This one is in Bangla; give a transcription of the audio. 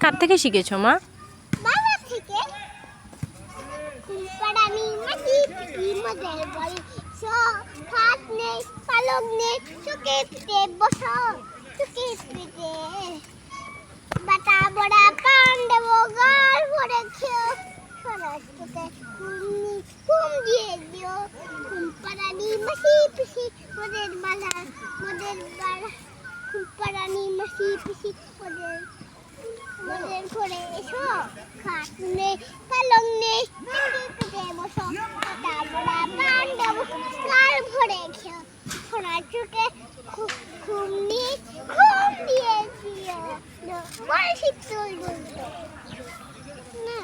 কার থেকে শিখেছো মা? বাবা থেকে। ঘুমপাড়ানি মাটি কি মজার বল, হাত নেই পালক নেই, চোখে পিঠে বসো, চোখে পিঠে বাটা বড়া পান দেবো, গাল ভরে খেও, সরাসরি ঘুম দিয়ে দিও। ঘুমপাড়ানি মাসি পিসি মোদের বালা, ঘুমপাড়ানি মাসি পিসি মোদের ঘরে এসো, খাট নেই পালং নেই, পেটে বসো, পাতা বড়া পান দেবো, গাল ভরে খেও, সোনার চোখে ঘুম দিয়ে দিও। বড় শীতল বলতো না।